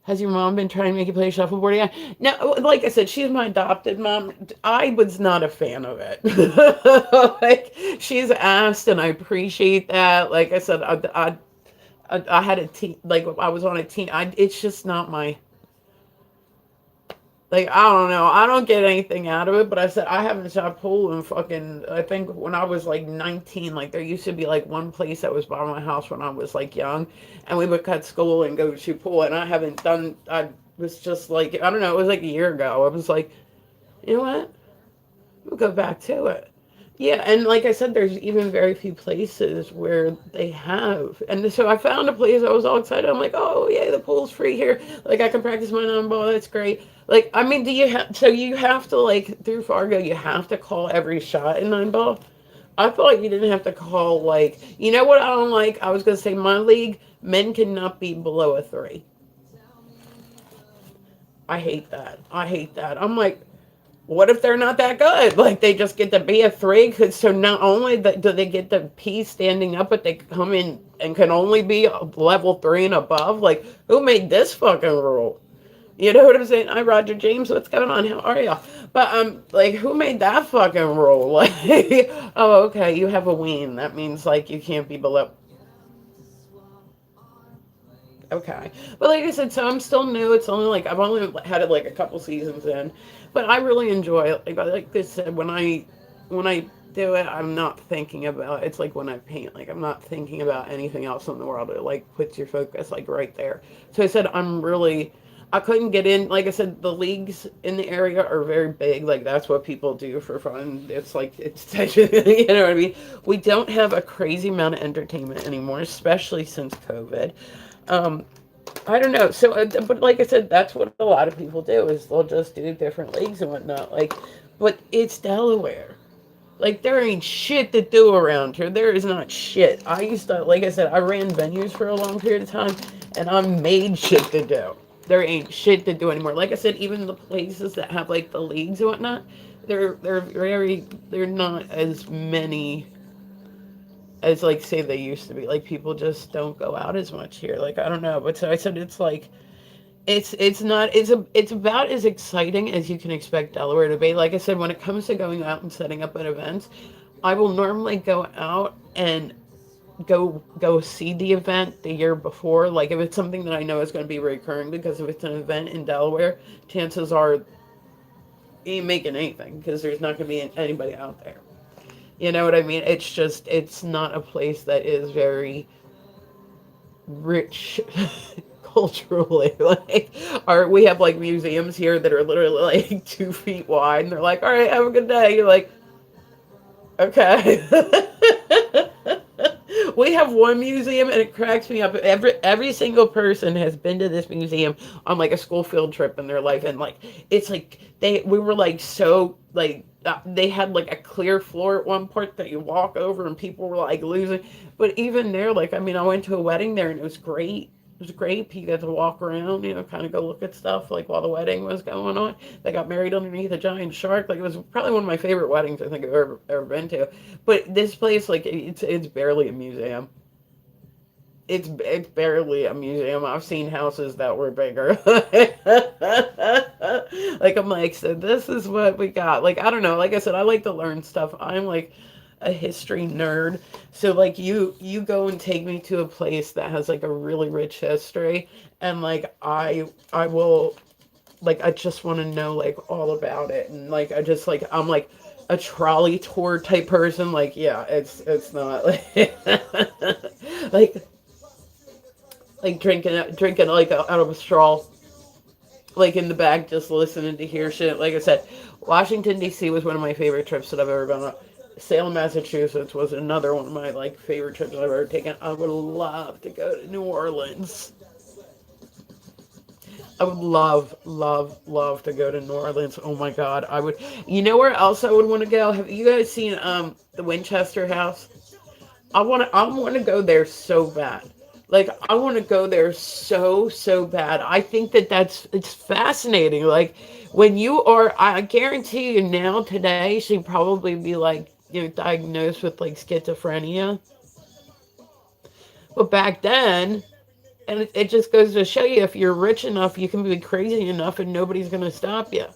has your mom been trying to make you play shuffleboard again? No, like I said, she's my adopted mom. I was not a fan of it. Like she's asked, and I appreciate that. Like I said, I had a team. Like I was on a team. It's just not my. Like I don't know. I don't get anything out of it. But I said I haven't shot pool in fucking. I think when I was like 19, like there used to be like one place that was by my house when I was like young, and we would cut school and go shoot pool. And I haven't done. I was just like I don't know. It was like a year ago. I was like, you know what? We'll go back to it. Yeah, and like I said, there's even very few places where they have. And so I found a place. I was all excited. I'm like, oh, yeah, the pool's free here. Like, I can practice my non-ball. That's great. Like, I mean, do you have, so you have to, like, through Fargo, you have to call every shot in non-ball? I thought you didn't have to call, like, you know what I don't like? I was going to say, my league, men cannot be below a 3. I hate that. I hate that. I'm like, what if they're not that good? Like they just get to be a 3? Cause so not only do they get the P standing up, but they come in and can only be level 3 and above. Like who made this fucking rule? You know what I'm saying? Hi, Roger James. What's going on? How are you? But like who made that fucking rule? Like, oh, okay, you have a ween. That means like you can't be below. Okay. But like I said, so I'm still new. It's only like I've only had it like a couple seasons in. But I really enjoy it. Like I said, when I do it, I'm not thinking about it's like when I paint, like I'm not thinking about anything else in the world. It like puts your focus like right there. So I said I couldn't get in. Like I said, the leagues in the area are very big. Like that's what people do for fun. It's like it's you know what I mean. We don't have a crazy amount of entertainment anymore, especially since COVID. Um, I don't know. So, but like I said, that's what a lot of people do is they'll just do different leagues and whatnot. Like, but it's Delaware. Like there ain't shit to do around here. There is not shit. I used to, like I said, I ran venues for a long period of time, and I made shit to do. There ain't shit to do anymore. Like I said, even the places that have like the leagues and whatnot, they're not as many as like say they used to be. Like people just don't go out as much here. Like I don't know, but so I said it's like it's not it's about as exciting as you can expect Delaware to be. Like I said, when it comes to going out and setting up at events, I will normally go out and go see the event the year before. Like if it's something that I know is going to be recurring, because if it's an event in Delaware, chances are you ain't making anything because there's not going to be anybody out there. You know what I mean? It's just it's not a place that is very rich culturally. Like, our we have like museums here that are literally like 2 feet wide, and they're like, "All right, have a good day." You're like, "Okay." We have one museum, and it cracks me up. Every single person has been to this museum on like a school field trip in their life, and like it's like we were like so like they had like a clear floor at one part that you walk over, and people were like losing. But even there, like I mean, I went to a wedding there, and it was great. It was great. You got to walk around, kind of go look at stuff like while the wedding was going on. They got married underneath a giant shark. Like it was probably one of my favorite weddings I think I've ever been to. But this place, like it's barely a museum. It's barely a museum. I've seen houses that were bigger. Like I'm like, so this is what we got. Like I don't know. Like I said, I like to learn stuff. I'm like a history nerd. So like you go and take me to a place that has like a really rich history, and like I will like I just want to know like all about it, and like I just like I'm like a trolley tour type person. Like yeah, it's not like like drinking like out of a straw, like in the bag, just listening to hear shit. Like I said, Washington D.C. was one of my favorite trips that I've ever been on. Salem, Massachusetts was another one of my like favorite trips I've ever taken. I would love to go to New Orleans. I would love, love, love to go to New Orleans. Oh my God, I would. You know where else I would want to go? Have you guys seen the Winchester House? I want to go there so bad. Like I want to go there so bad. I think that it's fascinating. Like when you are, I guarantee you now today she'd probably be like diagnosed with like schizophrenia. But back then, and it just goes to show you if you're rich enough, you can be crazy enough, and nobody's gonna stop you.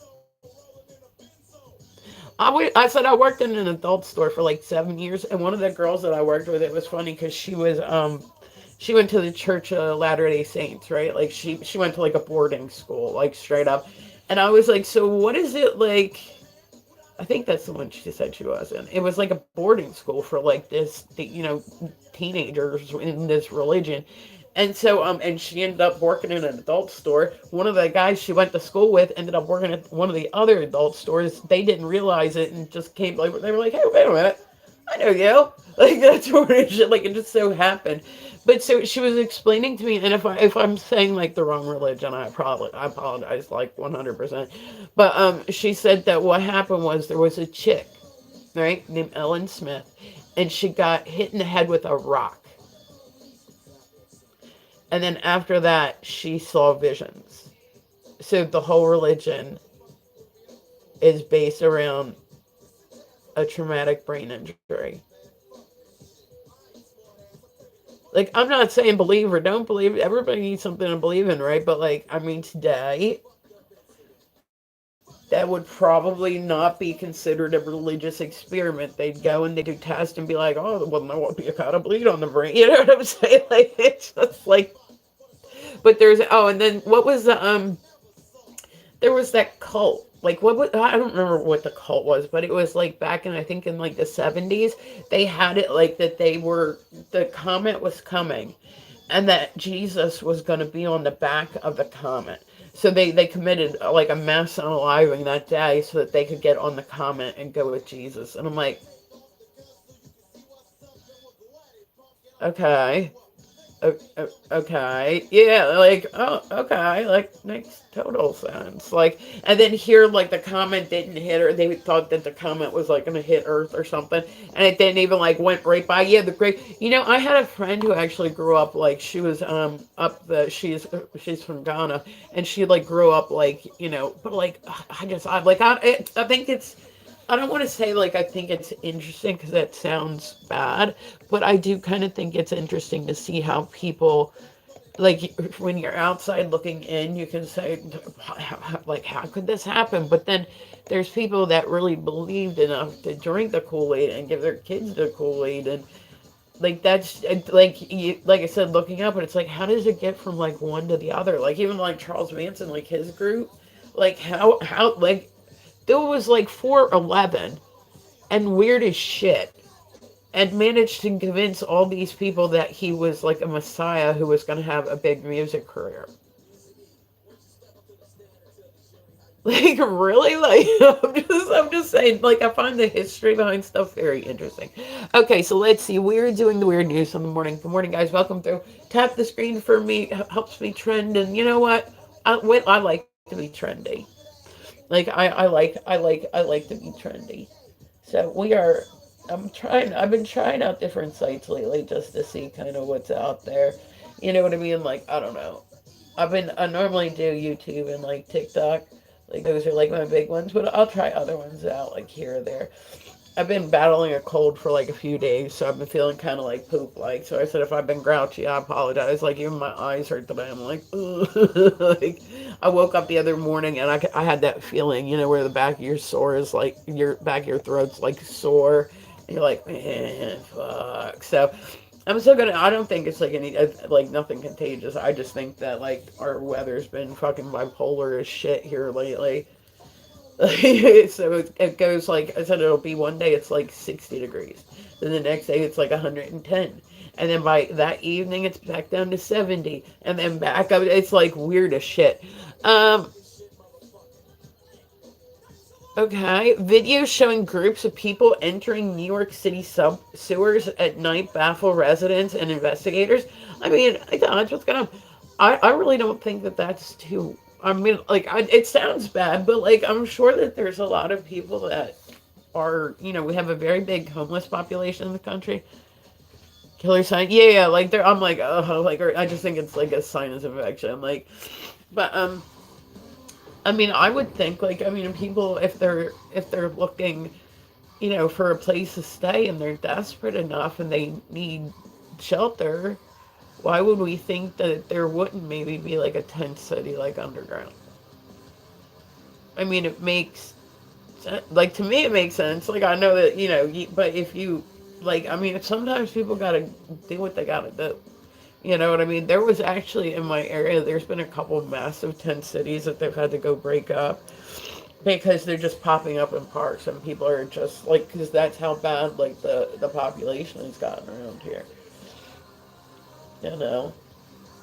I said I worked in an adult store for like 7 years, and one of the girls that I worked with, it was funny because she went to the Church of Latter Day Saints, right? Like she went to like a boarding school, like straight up, and I was like, so what is it like? I think that's the one she said she was in. It was like a boarding school for like teenagers in this religion. And so, and she ended up working in an adult store. One of the guys she went to school with ended up working at one of the other adult stores. They didn't realize it and just came, like, they were like, hey, wait a minute. I know you. Like, that's what it is. Like, it just so happened. But so she was explaining to me, and if I'm saying like the wrong religion, I apologize like 100%. But she said that what happened was there was a chick, right, named Ellen Smith, and she got hit in the head with a rock. And then after that, she saw visions. So the whole religion is based around a traumatic brain injury. Like, I'm not saying believe or don't believe. Everybody needs something to believe in, right? But, like, I mean, today, that would probably not be considered a religious experiment. They'd go and they do tests and be like, oh, well, there won't be a kind of bleed on the brain. You know what I'm saying? Like, it's just like, but and then what was there was that cult. Like what was, I don't remember what the cult was, but it was like back in I think in like the 70s. They had it like that the comet was coming, and that Jesus was going to be on the back of the comet. So they committed like a mass unaliving that day so that they could get on the comet and go with Jesus. And I'm like, okay. Okay, yeah, like, oh, okay, like, makes total sense. Like, and then here, like, the comet didn't hit her. They thought that the comet was, like, gonna hit Earth or something, and it didn't even, like, went right by. Yeah, the great, I had a friend who actually grew up, like, she was, she's from Ghana, and she, like, grew up, like, but, like, I think it's, I don't want to say like I think it's interesting because that sounds bad, but I do kind of think it's interesting to see how people like when you're outside looking in, you can say like how could this happen? But then there's people that really believed enough to drink the Kool-Aid and give their kids the Kool-Aid, and Like that's like like I said, looking up, and it's like, how does it get from like one to the other? Like even like Charles Manson, like his group, like how like there was like 411 and weird as shit, and managed to convince all these people that he was like a messiah who was going to have a big music career. Like really, like I'm just saying. Like I find the history behind stuff very interesting. Okay, so let's see. We're doing the weird news in the morning. Good morning, guys. Welcome through. Tap the screen for me. Helps me trend. And you know what? I like to be trendy. Like I like to be trendy. So we are. I'm trying. I've been trying out different sites lately just to see kind of what's out there. You know what I mean? Like I don't know. I normally do YouTube and like TikTok. Like those are like my big ones, but I'll try other ones out like here or there. I've been battling a cold for like a few days, so I've been feeling kind of like poop like. So I said if I've been grouchy, I apologize. Like even my eyes hurt today. I'm like, ugh. Like I woke up the other morning and I had that feeling, you know, where the back of your sore is like your back of your throat's like sore. And you're like, man, fuck. So I'm still gonna. I don't think it's like any like nothing contagious. I just think that like our weather's been fucking bipolar as shit here lately. So it goes like I said, it'll be one day it's like 60 degrees, then the next day it's like 110, and then by that evening it's back down to 70, and then back up. It's like weird as shit. Um, Okay, videos showing groups of people entering New York City sewers at night baffle residents and investigators. I mean, I just gonna. I really don't think that that's too. I mean, like, it sounds bad, but like, I'm sure that there's a lot of people that are, you know, we have a very big homeless population in the country. Killer sign, yeah, yeah. Like, there, I'm like, oh, like, or I just think it's like a sinus infection, like, but I mean, I would think like I mean, people if they're looking, you know, for a place to stay and they're desperate enough and they need shelter, why would we think that there wouldn't maybe be like a tent city like underground? I mean, it makes like to me it makes sense. Like I know that you know, but if you like, I mean, sometimes people gotta do what they gotta do. You know what I mean? There was actually in my area, there's been a couple of massive tent cities that they've had to go break up because they're just popping up in parks and people are just like, because that's how bad like the population has gotten around here. You know?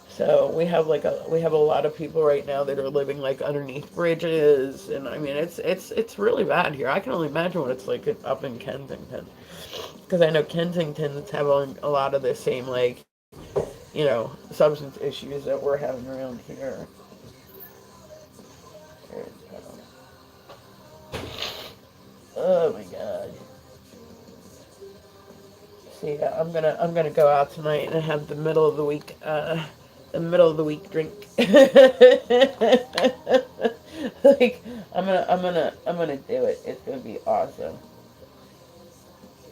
So we have a lot of people right now that are living like underneath bridges, and I mean it's really bad here. I can only imagine what it's like up in Kensington, because I know Kensington's having a lot of the same like you know, substance issues that we're having around here. Oh my god. See, I'm gonna go out tonight and have the middle of the week drink. Like I'm gonna do it. It's gonna be awesome.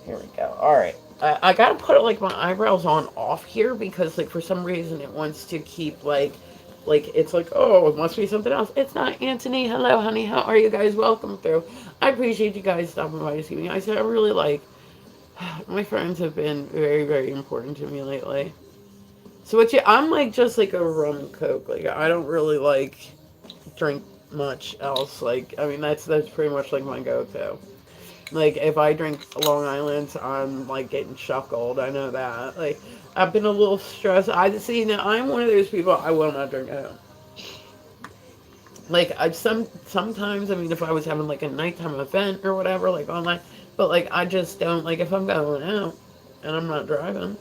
Here we go. All right. I gotta put like my eyebrows on off here because like for some reason it wants to keep like it's like oh it must be something else. It's not Anthony. Hello, honey. How are you guys? Welcome through. I appreciate you guys stopping by this evening. I said I really like my friends have been very important to me lately. So what you I'm like just like a rum coke. Like I don't really like drink much else. Like I mean that's pretty much like my go-to. Like if I drink Long Island's, I'm like getting shuckled. I know that. Like I've been a little stressed. I see now. I'm one of those people. I will not drink at home. Like I sometimes. I mean, if I was having like a nighttime event or whatever, like online, but like I just don't like if I'm going out and I'm not driving.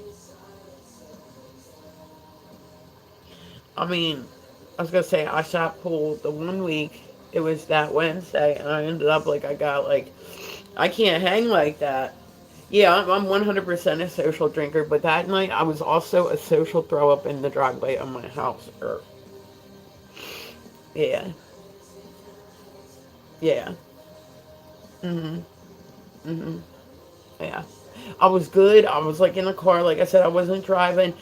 I mean, I was gonna say I shot pool the one week. It was that Wednesday, and I ended up like I got like I can't hang like that. Yeah, I'm 100% a social drinker, but that night I was also a social throw up in the driveway of my house. Yeah, yeah, mhm, mhm, yeah. I was good. I was like in the car, like I said, I wasn't driving.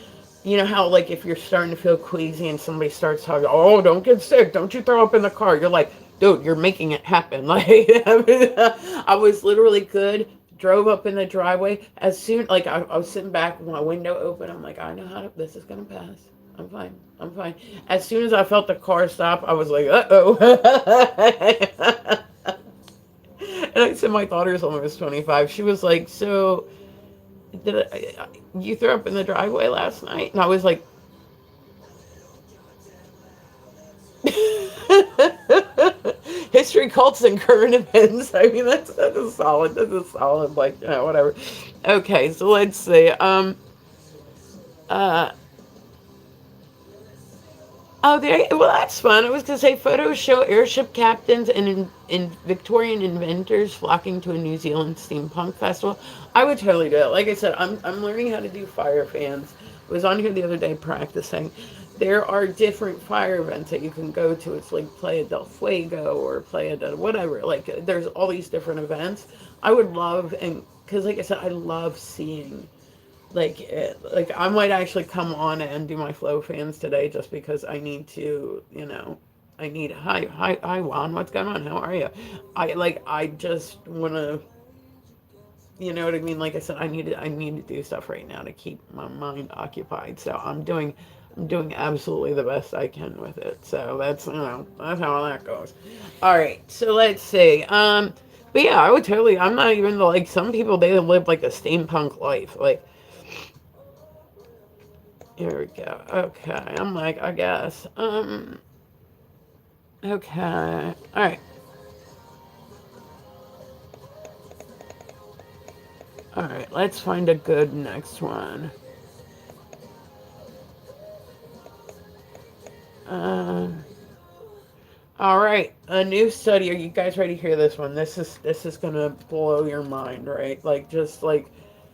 You know how like if you're starting to feel queasy and somebody starts talking, oh, don't get sick, don't you throw up in the car. You're like, dude, you're making it happen. Like I was literally good. drove up in the driveway. As soon, like, I was sitting back with my window open. I'm like, I know how to, this is going to pass. I'm fine. I'm fine. As soon as I felt the car stop, I was like, uh oh. And I said, my daughter's almost 25. She was like, so, you threw up in the driveway last night? And I was like, history, cults, and current events. I mean, that's a solid. That's a solid. Like, whatever. Okay, so let's see. Uh. Oh, there. Well, that's fun. I was gonna say photos show airship captains and in Victorian inventors flocking to a New Zealand steampunk festival. I would totally do it. Like I said, I'm learning how to do fire fans. I was on here the other day practicing. There are different fire events that you can go to. It's like Playa del Fuego or Playa del whatever. Like there's all these different events. I would love and because like I said, I love seeing like I might actually come on and do my flow fans today just because I need to, I need hi Juan, what's going on? How are you? I just wanna, you know what I mean? Like I said, I need to do stuff right now to keep my mind occupied. So I'm doing absolutely the best I can with it. So that's how that goes. All right, so let's see. But yeah, I would totally. I'm not even like some people. They live like a steampunk life. Like here we go. Okay, I'm like, I guess. Okay. All right. All right. Let's find a good next one. Um. All right. A new study. Are you guys ready to hear this one? This is gonna blow your mind, right? Like, just like,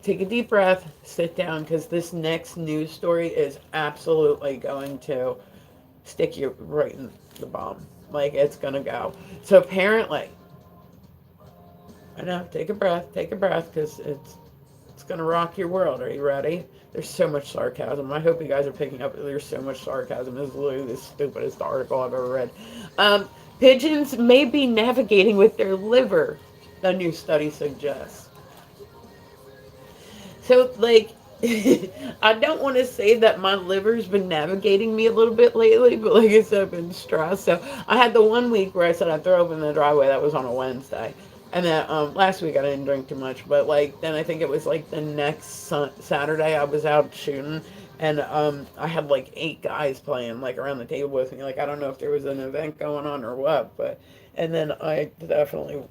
take a deep breath, sit down, because this next news story is absolutely going to stick you right in the bomb. Like, it's gonna go. So apparently, I know. Take a breath, because it's gonna rock your world. Are you ready? There's so much sarcasm. I hope you guys are picking up. There's so much sarcasm. This is literally the stupidest article I've ever read. Um, Pigeons may be navigating with their liver, a new study suggests. So, like, I don't want to say that my liver's been navigating me a little bit lately, but like I said, I've been stressed. So, I had the one week where I said I'd throw up in the driveway. That was on a Wednesday. And then last week I didn't drink too much, but like then I think it was like the next Saturday I was out shooting, and I had like 8 guys playing like around the table with me. Like I don't know if there was an event going on or what, but and then I definitely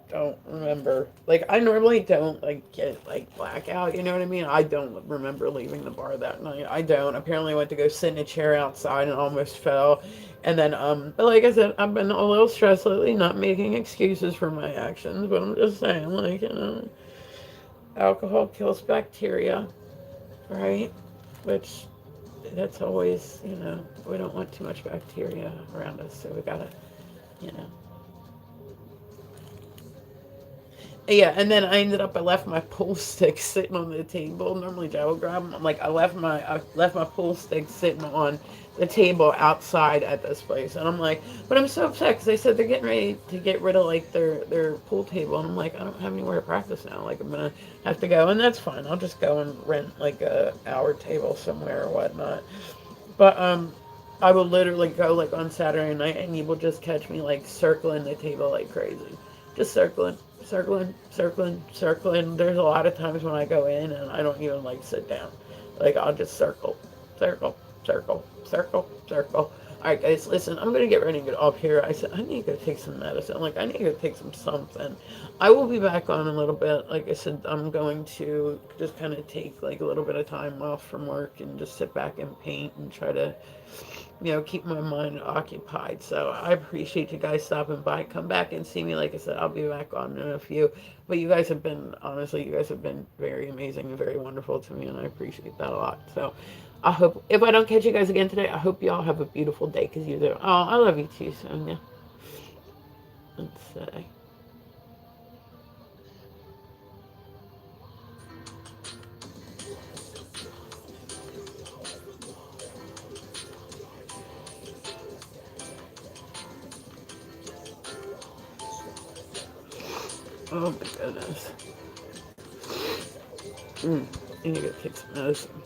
don't remember. Like I normally don't like get like blackout. You know what I mean? I don't remember leaving the bar that night. I don't. Apparently, I went to go sit in a chair outside and almost fell. And then, but like I said, I've been a little stressed lately. Not making excuses for my actions, but I'm just saying, like alcohol kills bacteria, right? Which that's always, we don't want too much bacteria around us, so we gotta, you know. Yeah, and then I ended up. I left my pool stick sitting on the table. Normally, Joe will grab them. I'm like, I left my pool stick sitting on the table outside at this place, and I'm like, but I'm so upset because they said they're getting ready to get rid of like their pool table, and I'm like, I don't have anywhere to practice now. Like, I'm gonna have to go, and that's fine. I'll just go and rent like a hour table somewhere or whatnot. But I will literally go like on Saturday night, and you will just catch me like circling the table like crazy, just circling, circling, circling, circling. There's a lot of times when I go in and I don't even like sit down, like I'll just circle, circle, circle, circle, circle. All right, guys, listen. I'm gonna get ready to get up here. I said I need to go take some medicine. Like I need to go take some something. I will be back on in a little bit. Like I said, I'm going to just kind of take like a little bit of time off from work and just sit back and paint and try to, keep my mind occupied. So I appreciate you guys stopping by. Come back and see me. Like I said, I'll be back on in a few. But you guys have been, honestly, you guys have been very amazing and very wonderful to me, and I appreciate that a lot. So I hope, if I don't catch you guys again today, I hope you all have a beautiful day because you do. Oh, I love you too, Sonia. Let's say. Oh my goodness. Mm. I need to go take some medicine.